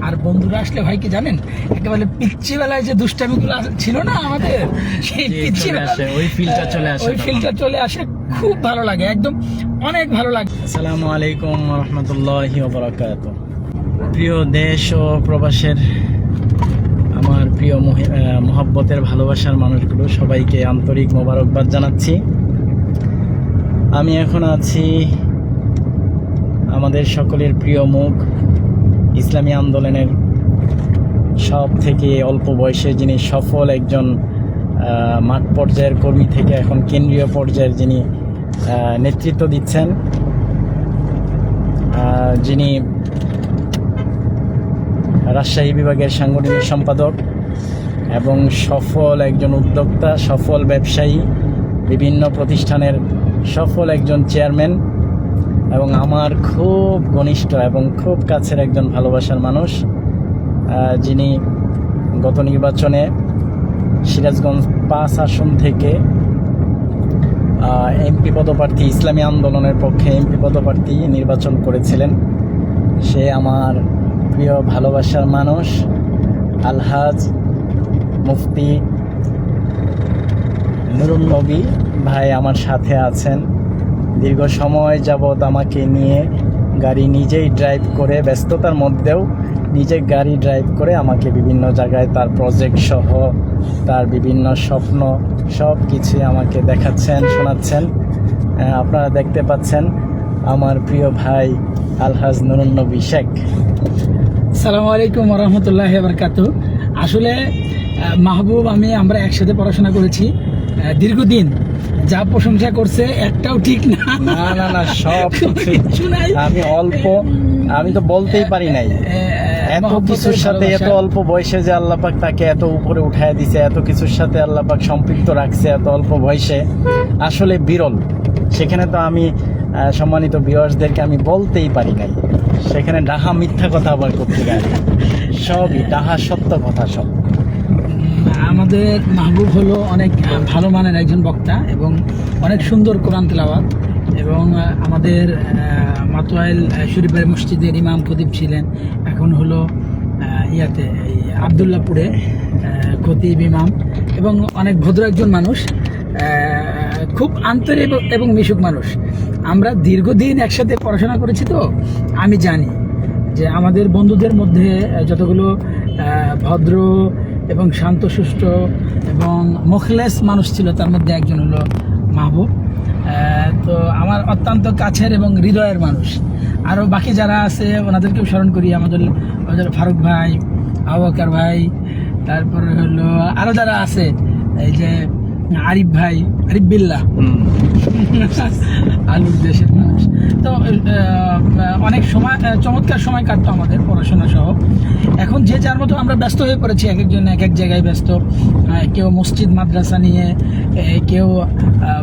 আর বন্ধুরা আসলে ভাই কি জানেন, একেবারে পিচ্ছি বেলায় যে দুষ্টামিগুলো ছিল না আমাদের, সেই পিচ্ছি ওই ফিলটা চলে আসে। খুব ভালো লাগে, একদম অনেক ভালো লাগে। আসসালামু আলাইকুম ওয়া রাহমাতুল্লাহি ওয়া বারাকাতুহু। প্রিয় দেশ ও প্রবাসের আমার প্রিয় মহব্বতের ভালোবাসার মানুষগুলো, সবাইকে আন্তরিক মোবারকবাদ জানাচ্ছি। আমি এখন আছি আমাদের সকলের প্রিয় মুখ, ইসলামী আন্দোলনের সব থেকে অল্প বয়সে যিনি সফল একজন মাঠ পর্যায়ের কর্মী থেকে এখন কেন্দ্রীয় পর্যায়ের যিনি নেতৃত্ব দিচ্ছেন, যিনি রাজশাহী বিভাগের সাংগঠনিক সম্পাদক এবং সফল একজন উদ্যোক্তা, সফল ব্যবসায়ী, বিভিন্ন প্রতিষ্ঠানের সফল একজন চেয়ারম্যান এবং আমার খুব ঘনিষ্ঠ এবং খুব কাছের একজন ভালোবাসার মানুষ, যিনি গত নির্বাচনে সিরাজগঞ্জ 5 আসন থেকে এমপি পদপ্রার্থী, ইসলামী আন্দোলনের পক্ষে এমপি পদপ্রার্থী নির্বাচন করেছিলেন। সে আমার প্রিয় ভালোবাসার মানুষ আলহাজ মুফতি নুরুন নবী ভাই আমার সাথে আছেন। দীর্ঘ সময় যাবৎ আমাকে নিয়ে গাড়ি নিজেই ড্রাইভ করে, ব্যস্ততার মধ্যেও নিজে গাড়ি ড্রাইভ করে আমাকে বিভিন্ন জায়গায় তার প্রজেক্ট সহ তার বিভিন্ন স্বপ্ন সব কিছুই আমাকে দেখাচ্ছেন, শোনাচ্ছেন। আপনারা দেখতে পাচ্ছেন আমার প্রিয় ভাই আলহাজ নুরুন নবী শেখ। আসসালামু আলাইকুম ওয়া রাহমাতুল্লাহি ওয়া বারাকাতুহু। আসলে মাহবুব আমরা একসাথে পড়াশোনা করেছি দীর্ঘদিন। যা প্রশংসা করছে একটাও ঠিক না, সব কিছু নাই। আমি তো বলতেই পারি নাই, এত কিছুর সাথে এত অল্প বয়সে যে আল্লাহ পাক তাকে এত উপরে উঠায় দিছে, এত কিছুর সাথে আল্লাহ পাক সম্পৃক্ত রাখছে এত অল্প বয়সে, আসলে বিরল। সেখানে তো আমি সম্মানিত ভিউয়ার্সদেরকে আমি বলতেই পারি নাই, সেখানে ডাহা মিথ্যা কথা আবার করতে গেলে সবই ডাহা সত্য কথা সব। আমাদের মাহবুব হলো অনেক ভালো মানের একজন বক্তা এবং অনেক সুন্দর কোরআন তেলাওয়াত, এবং আমাদের মাতোয়াইল শরীফের মসজিদের ইমাম খতিব ছিলেন, এখন হলো আবদুল্লাহপুরে খতিব ইমাম, এবং অনেক ভদ্র একজন মানুষ, খুব আন্তরিক এবং মিশুক মানুষ। আমরা দীর্ঘদিন একসাথে পড়াশোনা করেছি, তো আমি জানি যে আমাদের বন্ধুদের মধ্যে যতগুলো ভদ্র এবং শান্তশিষ্ট এবং মুখলেস মানুষ ছিল, তার মধ্যে একজন হলো মাহবুব। তো আমার অত্যন্ত কাছের এবং হৃদয়ের মানুষ। আরও বাকি যারা আছে ওনাদেরকেও স্মরণ করি, আমাদের ফারুক ভাই, আবু বকর ভাই, তারপরে হলো আরও যারা আছে, এই যে আরিফ ভাই, আরিফ বিল্লাহ, আলুর দেশের মানুষ। তো অনেক সময় চমৎকার সময় কাটতো আমাদের পড়াশোনা সহ। এখন যে যার মতো আমরা ব্যস্ত হয়ে পড়েছি, এক একজন এক এক জায়গায় ব্যস্ত। কেউ মসজিদ মাদ্রাসা নিয়ে, কেউ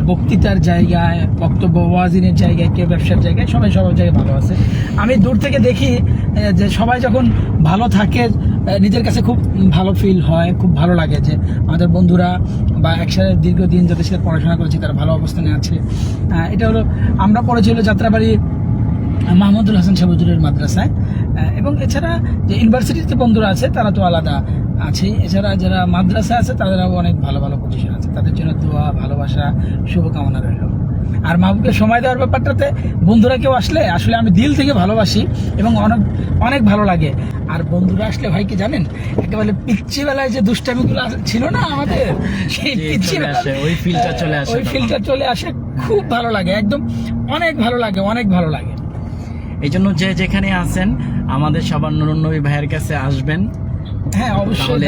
বক্তৃতার জায়গায়, বক্তব্য ওয়াজিনের জায়গায়, কেউ ব্যবসার জায়গায়, সবাই সব জায়গায় ভালো আছে। আমি দূর থেকে দেখি যে সবাই যখন ভালো থাকে নিজের কাছে খুব ভালো ফিল হয়, খুব ভালো লাগে যে আমাদের বন্ধুরা বা একসাথে দীর্ঘদিন যাদের সাথে পড়াশোনা করেছি তারা ভালো অবস্থানে আছে। এটা হলো, আমরা পড়েছি হলো যাত্রাবাড়ি মাহমুদুল হাসান সাহেবের মাদ্রাসায়, এবং এছাড়া যে ইউনিভার্সিটিতে বন্ধুরা আছে তারা তো আলাদা আছে। এছাড়া যারা মাদ্রাসা আছে তাদেরও অনেক ভালো ভালো পজিশন আছে, তাদের জন্য দোয়া, ভালোবাসা, শুভকামনা রইল। আর মাহবুবকে সময় দেওয়ার ব্যাপারটাতে বন্ধুরা কেউ আসলে আমি দিল থেকে ভালোবাসি এবং অনেক অনেক ভালো লাগে। আর বন্ধুরা আসলে ভাই কি জানেন, একেবারে পিচ্ছি বেলায় যে দুষ্টামিগুলো ছিল না আমাদের, সেই পিচ্ছি ওই ফিলটা চলে আসে। খুব ভালো লাগে, একদম অনেক ভালো লাগে, অনেক ভালো লাগে। এই জন্য যে যেখানে আছেন আমাদের সবার নুরুন নবী ভাইয়ের কাছে আসবেন। হ্যাঁ, অবশ্যই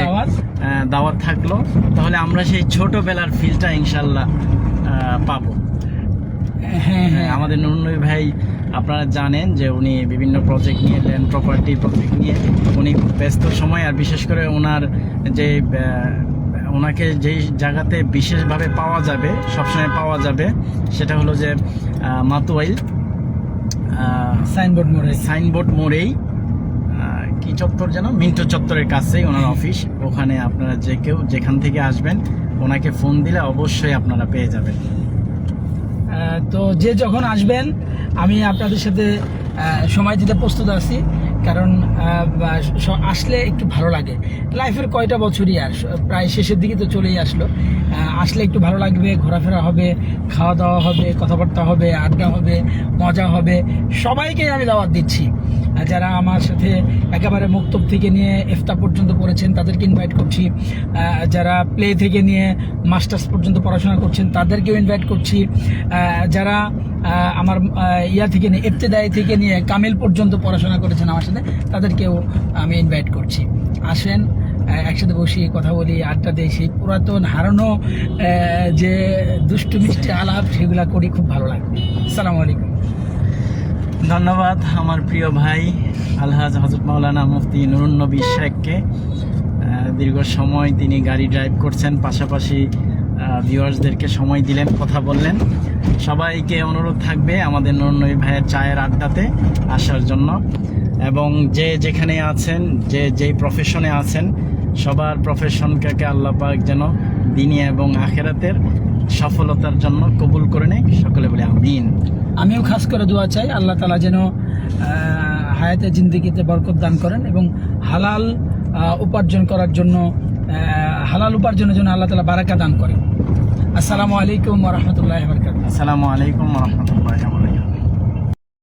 দাওয়াত থাকলো, তাহলে আমরা সেই ছোটবেলার ফিলটা ইনশাল্লাহ পাবো। হ্যাঁ, আমাদের নুরুন নবী ভাই আপনারা জানেন যে উনি বিভিন্ন প্রজেক্ট নিয়ে, ল্যান্ড প্রপার্টি প্রজেক্ট নিয়ে উনি ব্যস্ত সময়, আর বিশেষ করে ওনার যে ওনাকে যেই জায়গাতে বিশেষভাবে পাওয়া যাবে, সবসময় পাওয়া যাবে, সেটা হলো যে মাতোয়াইল সাইনবোর্ড মোড়েই কি চত্বর যেন, মিন্টো চত্বরের কাছেই ওনার অফিস। ওখানে আপনারা যে কেউ যেখান থেকে আসবেন ওনাকে ফোন দিলে অবশ্যই আপনারা পেয়ে যাবেন। তো যে যখন আসবেন আমি আপনাদের সাথে সময় দিতে প্রস্তুত আছি, কারণ আসলে একটু ভালো লাগে। লাইফের কয়টা বছরই আর প্রায় শেষের দিকে তো চলেই আসলো। আসলে একটু ভালো লাগবে, ঘোরাফেরা হবে, খাওয়া দাওয়া হবে, কথাবার্তা হবে, আড্ডা হবে, মজা হবে। সবাইকে আমি দাওয়াত দিচ্ছি। যারা আমার সাথে একেবারে মুক্তব থেকে নিয়ে ইফতা পর্যন্ত পড়েছেন তাদেরকে ইনভাইট করছি। যারা প্লে থেকে নিয়ে মাস্টার্স পর্যন্ত পড়াশোনা করছেন তাদেরকেও ইনভাইট করছি। যারা আমার ইয়া থেকে নিয়ে ইবতেদায়ী থেকে নিয়ে কামিল পর্যন্ত পড়াশোনা করেছেন আমার সাথে তাদেরকেও আমি ইনভাইট করছি। আসেন, একসাথে বসি, কথা বলি, আড্ডা দিই, সেই পুরাতন হারানো যে দুষ্টু মিষ্টি আলাপ সেগুলা করি, খুব ভালো লাগবে। আসসালামু আলাইকুম। ধন্যবাদ আমার প্রিয় ভাই আলহাজ হযরত মাওলানা মুফতি নুরুন নবী শেখকে। দীর্ঘ সময় তিনি গাড়ি ড্রাইভ করছেন, পাশাপাশি ভিউয়ার্সদেরকে সময় দিলেন, কথা বললেন। সবাইকে অনুরোধ থাকবে আমাদের নুরুন নবী ভাইয়ের চায়ের আড্ডাতে আসার জন্য, এবং যে যেখানে আছেন, যেই প্রফেশনে আছেন, সবার প্রফেশনকে আল্লাহ পাক যেন দিনী এবং আখেরাতের সফলতার জন্য কবুল করে নেয়। সকলে বলে আমিন। আমিও খাস করে দোয়া চাই আল্লাহ তাআলা যেন হায়াতে জিন্দেগিতে বরকত দান করেন এবং হালাল উপার্জন করার জন্য, হালাল উপার্জনের জন্য আল্লাহ তাআলা বারাকা দান করেন। আসসালামু আলাইকুম ওয়া রাহমাতুল্লাহি ওয়া বারাকাতুহু। আসসালামু আলাইকুম ওয়া রাহমাতুল্লাহি ওয়া বারাকাতুহু।